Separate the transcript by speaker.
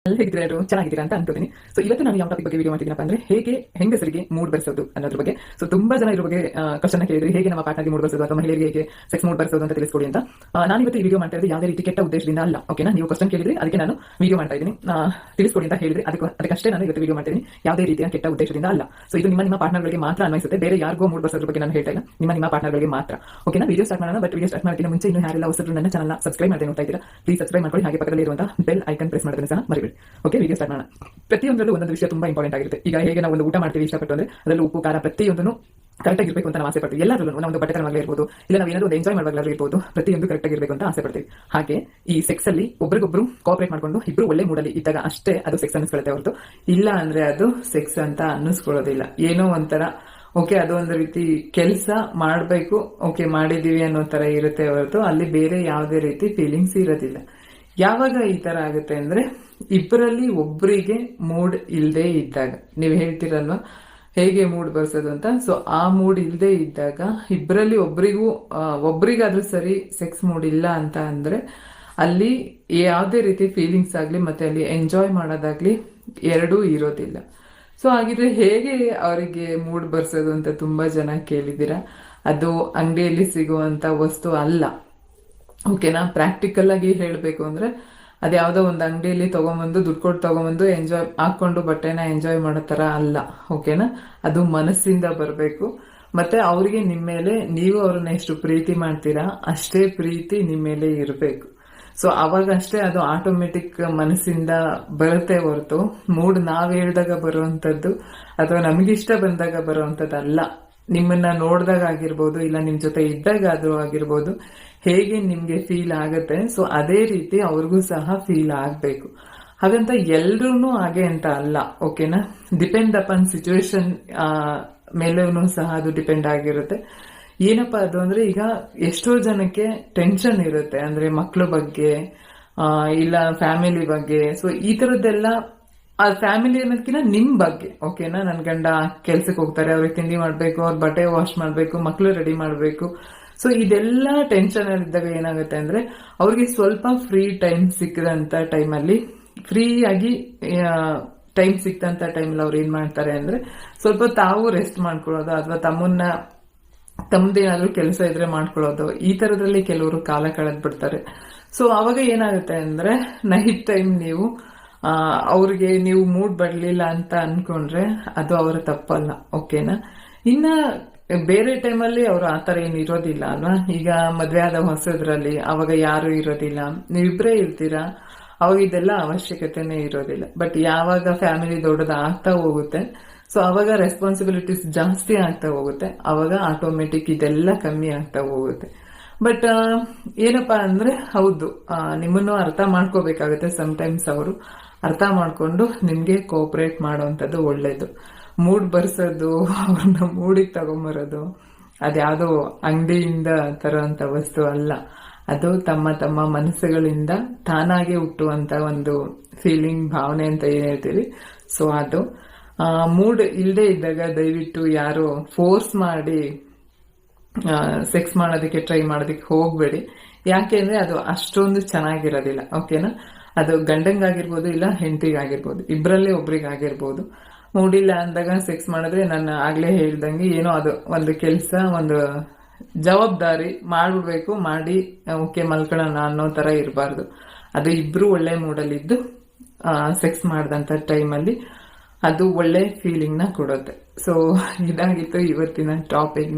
Speaker 1: ಹೇಗಿದ್ದೀರಾ ಚೆನ್ನಾಗಿದ್ದೀರಾ ಅಂತ ಅನ್ಕೋತೀನಿ. ಸೊ ಇವತ್ತು ನಾನು ಯಾವ ಟಾಪಿಕ್ ಬಗ್ಗೆ ವಿಡಿಯೋ ಮಾಡ್ತಿದ್ದೀನಪ್ಪ ಅಂದ್ರೆ ಹೇಗೆ ಹೆಂಗಸರಿಗೆ ಮೂಡ್ ಬರ್ಸೋದು ಅನ್ನೋದ್ರ ಬಗ್ಗೆ. ಸೊ ತುಂಬಾ ಜನ ಇದ್ರ ಬಗ್ಗೆ ಕ್ವಶನ್ ಕೇಳಿದ್ರಿ, ಹೇಗೆ ನಮ್ಮ ಪಾರ್ಟ್ನರ್ಗೆ ಮೂಡ್ ಬರ್ಸೋದು ಅಥವಾ ಮಹಿಳೆಯರಿಗೆ ಹೇಗೆ ಸೆಕ್ಸ್ ಮೂಡ್ ಬರ್ಸೋದು ಅಂತ ತಿಳಿಸ್ಕೊಡಿ ಅಂತ. ನಾನು ಇವತ್ತು ಈ ವಿಡಿಯೋ ಮಾಡ್ತಾ ಇರೋದು ಯಾವುದೇ ರೀತಿ ಕೆಟ್ಟ ಉದ್ದೇಶದಿಂದ ಅಲ್ಲ. ಓಕೆನಾ, ನೀವು ಕ್ವಶನ್ ಕೇಳಿದ್ರಿ, ಅದಕ್ಕೆ ನಾನು ವಿಡಿಯೋ ಮಾಡ್ತಾ ಇದ್ದೀನಿ. ತಿಳಿಸ್ಕೊಡಿ ಅಂತ ಹೇಳಿದ್ರೆ ಅದಕ್ಕಷ್ಟೇ ನಾನು ಇವತ್ತು ವಿಡಿಯೋ ಮಾಡ್ತೀನಿ, ಯಾವುದೇ ರೀತಿಯ ಕೆಟ್ಟ ಉದ್ದೇಶದಿಂದ ಅಲ್ಲ. ಸೊ ಇದು ನಿಮ್ಮ ಪಾರ್ಟ್ನರ್ಗಳಿಗೆ ಮಾತ್ರ ಅನ್ವಯಿಸುತ್ತೆ, ಬೇರೆ ಯಾರಿಗೂ ಮೂಡ್ ಬರ್ಸೋದ್ರ ಬಗ್ಗೆ ನಾನು ಹೇಳ್ತಾ ಇಲ್ಲ, ನಿಮ್ಮ ಪಾರ್ಟ್ನರ್ಗಳಿಗೆ ಮಾತ್ರ. ಓಕೆನಾ, ವಿಡಿಯೋ ಸ್ಟಾರ್ಟ್ ಮಾಡೋಣ. ಬಟ್ ವಿಡಿಯೋ ಸ್ಟಾರ್ಟ್ ಮಾಡೋಕ್ಕಿಂತ ಮುಂಚೆ ಇನ್ನು ಯಾರೆಲ್ಲ ಹೊಸರು ನನ್ನ ಚಾನಲ್ ಸಬ್ಸ್ಕ್ರೈಬ್ ಮಾಡ್ತಾ ನೋಡ್ತಾ ಇದ್ದೀರಾ, ಪ್ಲೀಸ್ ಸಬ್ಸ್ಕ್ರೈಬ್ ಮಾಡ್ಕೊಳ್ಳಿ. ಹಾಗೆ ಪಕ್ಕದಲ್ಲಿ ಇರುವಂತಹ ಬೆಲ್ ಐಕನ್ ಪ್ರೆಸ್ ಮಾಡೋದನ್ನ ಸಹ ಮರಿಬೇಡಿ. ಓಕೆ, ವಿಡಿಯೋ ಸ್ಟಾರ್ಟ್ ಮಾಡೋಣ. ಪ್ರತಿಯೊಂದರಲ್ಲೂ ಒಂದೊಂದು ವಿಷಯ ತುಂಬಾ ಇಂಪಾರ್ಟೆಂಟ್ ಆಗಿರುತ್ತೆ. ಈಗ ಹೇಗೆ ನಾವು ಒಂದು ಊಟ ಮಾಡ್ತೀವಿ ಇಷ್ಟಪಟ್ಟು ಅಂದ್ರೆ ಅದರಲ್ಲಿ ಉಪ್ಪು ಖಾರ ಪ್ರತಿಯೊಂದನ್ನು ಕರೆಕ್ಟ್ ಆಗಿರ್ಬೇಕು ಅಂತ ನಾವು ಆಸೆ ಪಡ್ತೀವಿ. ಎಲ್ಲರಲ್ಲೂ ನಾವು ಒಂದು ಬಟ್ಟೆತನವಾಗಲೇ ಇರ್ಬೋದು, ಇಲ್ಲ ನಾವು ಏನಾದರೂ ಒಂದು ಎಂಜಾಯ್ ಮಾಡುವಾಗಲೂ ಇರ್ಬೋದು, ಪ್ರತಿಯೊಂದು ಕರೆಕ್ಟ್ ಆಗಿರ್ಬೇಕು ಅಂತ ಆಸೆ ಪಡ್ತೀವಿ. ಹಾಗೆ ಈ ಸೆಕ್ಸ್ ಅಲ್ಲಿ ಒಬ್ರಿಗೊಬ್ರು ಕೋಆಪರೇಟ್ ಮಾಡ್ಕೊಂಡು ಇಬ್ರು ಒಳ್ಳೆ ಮೂಡಲ್ಲಿ ಇದ್ದಾಗ ಅಷ್ಟೇ ಅದು ಸೆಕ್ಸ್ ಅನ್ನಿಸ್ಕೊಳ್ಳುತ್ತೆ ಹೊರತು ಇಲ್ಲ ಅಂದ್ರೆ ಅದು ಸೆಕ್ಸ್ ಅಂತ ಅನ್ನಿಸ್ಕೊಳ್ಳೋದಿಲ್ಲ. ಏನೋ ಒಂಥರ ಓಕೆ, ಅದು ಒಂದು ರೀತಿ ಕೆಲಸ ಮಾಡಬೇಕು, ಓಕೆ ಮಾಡಿದೀವಿ ಅನ್ನೋ ತರ ಇರುತ್ತೆ ಹೊರತು ಅಲ್ಲಿ ಬೇರೆ ಯಾವುದೇ ರೀತಿ ಫೀಲಿಂಗ್ಸ್ ಇರೋದಿಲ್ಲ. ಯಾವಾಗ ಈ ತರ ಆಗುತ್ತೆ ಅಂದ್ರೆ ಇಬ್ಬರಲ್ಲಿ ಒಬ್ಬರಿಗೆ ಮೂಡ್ ಇಲ್ಲದೆ ಇದ್ದಾಗ. ನೀವು ಹೇಳ್ತಿರಲ್ವಾ ಹೇಗೆ ಮೂಡ್ ಬರ್ಸೋದು ಅಂತ. ಸೊ ಆ ಮೂಡ್ ಇಲ್ಲದೆ ಇದ್ದಾಗ ಇಬ್ಬರಲ್ಲಿ ಒಬ್ರಿಗಾದ್ರೂ ಸರಿ ಸೆಕ್ಸ್ ಮೂಡ್ ಇಲ್ಲ ಅಂತ ಅಂದ್ರೆ ಅಲ್ಲಿ ಯಾವುದೇ ರೀತಿ ಫೀಲಿಂಗ್ಸ್ ಆಗ್ಲಿ ಮತ್ತೆ ಅಲ್ಲಿ ಎಂಜಾಯ್ ಮಾಡೋದಾಗ್ಲಿ ಎರಡೂ ಇರೋದಿಲ್ಲ. ಸೊ ಹಾಗಿದ್ರೆ ಹೇಗೆ ಅವರಿಗೆ ಮೂಡ್ ಬರ್ಸೋದು ಅಂತ ತುಂಬಾ ಜನ ಕೇಳಿದ್ದೀರಾ. ಅದು ಅಂಗಡಿಯಲ್ಲಿ ಸಿಗುವಂತ ವಸ್ತು ಅಲ್ಲ. ಓಕೆನಾ, ಪ್ರಾಕ್ಟಿಕಲ್ ಆಗಿ ಹೇಳಬೇಕು ಅಂದ್ರೆ ಅದ್ಯಾವುದೋ ಒಂದು ಅಂಗಡಿಯಲ್ಲಿ ತಗೊಂಬಂದು ದುಡ್ಡು ಕೊಟ್ಟು ತಗೊಂಬಂದು ಎಂಜಾಯ್ ಹಾಕೊಂಡು ಬಟ್ಟೆನ ಎಂಜಾಯ್ ಮಾಡೋ ತರ ಅಲ್ಲ. ಓಕೆನಾ, ಅದು ಮನಸ್ಸಿಂದ ಬರಬೇಕು. ಮತ್ತೆ ಅವ್ರಿಗೆ ನಿಮ್ಮ ಮೇಲೆ ನೀವು ಅವ್ರನ್ನ ಎಷ್ಟು ಪ್ರೀತಿ ಮಾಡ್ತೀರಾ ಅಷ್ಟೇ ಪ್ರೀತಿ ನಿಮ್ಮ ಮೇಲೆ ಇರಬೇಕು. ಸೊ ಅವಾಗ ಅಷ್ಟೇ ಅದು ಆಟೋಮೆಟಿಕ್ ಮನಸ್ಸಿಂದ ಬರುತ್ತೆ ಹೊರತು ಮೂಡ್ ನಾವ್ ಹೇಳ್ದಾಗ ಬರುವಂತದ್ದು ಅಥವಾ ನಮಗಿಷ್ಟ ಬಂದಾಗ ಬರುವಂತದ್ದು ಅಲ್ಲ. ನಿಮ್ಮನ್ನ ನೋಡಿದಾಗ ಆಗಿರ್ಬೋದು, ಇಲ್ಲ ನಿಮ್ ಜೊತೆ ಇದ್ದಾಗ ಆದ್ರೂ ಆಗಿರ್ಬೋದು, ಹೇಗೆ ನಿಮ್ಗೆ ಫೀಲ್ ಆಗತ್ತೆ ಸೊ ಅದೇ ರೀತಿ ಅವ್ರಿಗೂ ಸಹ ಫೀಲ್ ಆಗ್ಬೇಕು. ಹಾಗಂತ ಎಲ್ರೂ ಹಾಗೆ ಅಂತ ಅಲ್ಲ. ಓಕೆನಾ, ಡಿಪೆಂಡ್ ಅಪಾನ್ ಸಿಚುವೇಶನ್ ಮೇಲೂ ಸಹ ಅದು ಡಿಪೆಂಡ್ ಆಗಿರುತ್ತೆ. ಏನಪ್ಪಾ ಅದು ಅಂದ್ರೆ ಈಗ ಎಷ್ಟೋ ಜನಕ್ಕೆ ಟೆನ್ಷನ್ ಇರುತ್ತೆ, ಅಂದ್ರೆ ಮಕ್ಳ ಬಗ್ಗೆ ಇಲ್ಲ ಫ್ಯಾಮಿಲಿ ಬಗ್ಗೆ. ಸೊ ಈ ತರದ್ದೆಲ್ಲ ಆ ಫ್ಯಾಮಿಲಿ ಅನ್ನೋದಕ್ಕಿಂತ ನಿಮ್ ಬಗ್ಗೆ. ಓಕೆನಾ, ನನ್ ಗಂಡ ಕೆಲ್ಸಕ್ಕೆ ಹೋಗ್ತಾರೆ, ಅವ್ರಿಗೆ ತಿಂಡಿ ಮಾಡ್ಬೇಕು, ಅವ್ರ ಬಟ್ಟೆ ವಾಶ್ ಮಾಡ್ಬೇಕು, ಮಕ್ಳು ರೆಡಿ ಮಾಡ್ಬೇಕು. ಸೊ ಇದೆಲ್ಲ ಟೆನ್ಷನ್ ಇದ್ದಾಗ ಏನಾಗುತ್ತೆ ಅಂದ್ರೆ ಅವ್ರಿಗೆ ಸ್ವಲ್ಪ ಫ್ರೀ ಟೈಮ್ ಸಿಕ್ಕದಂತ ಟೈಮಲ್ಲಿ ಫ್ರೀ ಆಗಿ ಟೈಮ್ ಸಿಕ್ಕಂತ ಟೈಮಲ್ಲಿ ಅವ್ರು ಏನ್ ಮಾಡ್ತಾರೆ ಅಂದ್ರೆ ಸ್ವಲ್ಪ ತಾವು ರೆಸ್ಟ್ ಮಾಡ್ಕೊಳ್ಳೋದು ಅಥವಾ ತಮ್ಮದೇನಾದ್ರೂ ಕೆಲಸ ಇದ್ರೆ ಮಾಡ್ಕೊಳ್ಳೋದು, ಈ ತರದ್ರಲ್ಲಿ ಕೆಲವರು ಕಾಲ ಕಳೆದ್ ಬಿಡ್ತಾರೆ. ಸೊ ಅವಾಗ ಏನಾಗುತ್ತೆ ಅಂದ್ರೆ ನೈಟ್ ಟೈಮ್ ನೀವು ಅವ್ರಿಗೆ ನೀವು ಮೂಡ್ ಬರ್ಲಿಲ್ಲ ಅಂತ ಅನ್ಕೊಂಡ್ರೆ ಅದು ಅವರ ತಪ್ಪಲ್ಲ. ಓಕೆನಾ, ಇನ್ನ ಬೇರೆ ಟೈಮಲ್ಲಿ ಅವ್ರು ಆತರ ಏನು ಇರೋದಿಲ್ಲ ಅಲ್ವಾ. ಈಗ ಮದ್ವೆ ಆದ ಹೊಸದ್ರಲ್ಲಿ ಅವಾಗ ಯಾರು ಇರೋದಿಲ್ಲ, ನೀವಿಬ್ರೇ ಇರ್ತೀರಾ, ಅವಾಗ ಇದೆಲ್ಲ ಅವಶ್ಯಕತೆನೇ ಇರೋದಿಲ್ಲ. ಬಟ್ ಯಾವಾಗ ಫ್ಯಾಮಿಲಿ ದೊಡ್ಡದಾಗ್ತಾ ಹೋಗುತ್ತೆ ಸೊ ಅವಾಗ ರೆಸ್ಪಾನ್ಸಿಬಿಲಿಟೀಸ್ ಜಾಸ್ತಿ ಆಗ್ತಾ ಹೋಗುತ್ತೆ, ಅವಾಗ ಆಟೋಮೆಟಿಕ್ ಇದೆಲ್ಲ ಕಮ್ಮಿ ಆಗ್ತಾ ಹೋಗುತ್ತೆ. ಬಟ್ ಏನಪ್ಪಾ ಅಂದ್ರೆ ಹೌದು, ನಿಮ್ಮನ್ನು ಅರ್ಥ ಮಾಡ್ಕೋಬೇಕಾಗುತ್ತೆ. ಸಮ್ಟೈಮ್ಸ್ ಅವರು ಅರ್ಥ ಮಾಡ್ಕೊಂಡು ನಿಮ್ಗೆ ಕೋಆಪರೇಟ್ ಮಾಡುವಂತದ್ದು ಒಳ್ಳೇದು. ಮೂಡ್ ಬರ್ಸೋದು, ಅವ್ರನ್ನ ಮೂಡಿಗೆ ತಗೊಂಬರೋದು ಅದ್ಯಾವುದೋ ಅಂಗಡಿಯಿಂದ ತರುವಂತ ವಸ್ತು ಅಲ್ಲ. ಅದು ತಮ್ಮ ಮನಸ್ಸುಗಳಿಂದ ತಾನಾಗೆ ಹುಟ್ಟುವಂತ ಒಂದು ಫೀಲಿಂಗ್, ಭಾವನೆ ಅಂತ ಏನ್ ಹೇಳ್ತೀವಿ. ಸೊ ಅದು ಮೂಡ್ ಇಲ್ಲದೆ ಇದ್ದಾಗ ದಯವಿಟ್ಟು ಯಾರು ಫೋರ್ಸ್ ಮಾಡಿ ಸೆಕ್ಸ್ ಮಾಡೋದಕ್ಕೆ ಟ್ರೈ ಮಾಡೋದಕ್ಕೆ ಹೋಗ್ಬೇಡಿ. ಯಾಕೆಂದ್ರೆ ಅದು ಅಷ್ಟೊಂದು ಚೆನ್ನಾಗಿರೋದಿಲ್ಲ. ಓಕೆನಾ, ಅದು ಗಂಡಂಗಾಗಿರ್ಬೋದು ಇಲ್ಲ ಹೆಂಡತಿಗಾಗಿರ್ಬೋದು, ಇಬ್ಬರಲ್ಲಿ ಒಬ್ರಿಗಾಗಿರ್ಬೋದು. ಮೂಡಿಲ್ಲ ಅಂದಾಗ ಸೆಕ್ಸ್ ಮಾಡಿದ್ರೆ ನಾನು ಆಗ್ಲೇ ಹೇಳ್ದಂಗೆ ಏನೋ ಅದು ಒಂದು ಕೆಲಸ, ಒಂದು ಜವಾಬ್ದಾರಿ ಮಾಡ್ಬಿಡ್ಬೇಕು, ಮಾಡಿ ಓಕೆ ಮಲ್ಕೊಳ್ಳೋಣ ಅನ್ನೋ ತರ ಇರಬಾರ್ದು. ಅದು ಇಬ್ರು ಒಳ್ಳೆ ಮೂಡಲ್ಲಿದ್ದು ಸೆಕ್ಸ್ ಮಾಡಿದಂತ ಟೈಮಲ್ಲಿ ಅದು ಒಳ್ಳೆ ಫೀಲಿಂಗ್ ನ ಕೊಡುತ್ತೆ. ಸೊ ಇದಾಗಿತ್ತು ಇವತ್ತಿನ ಟಾಪಿಕ್.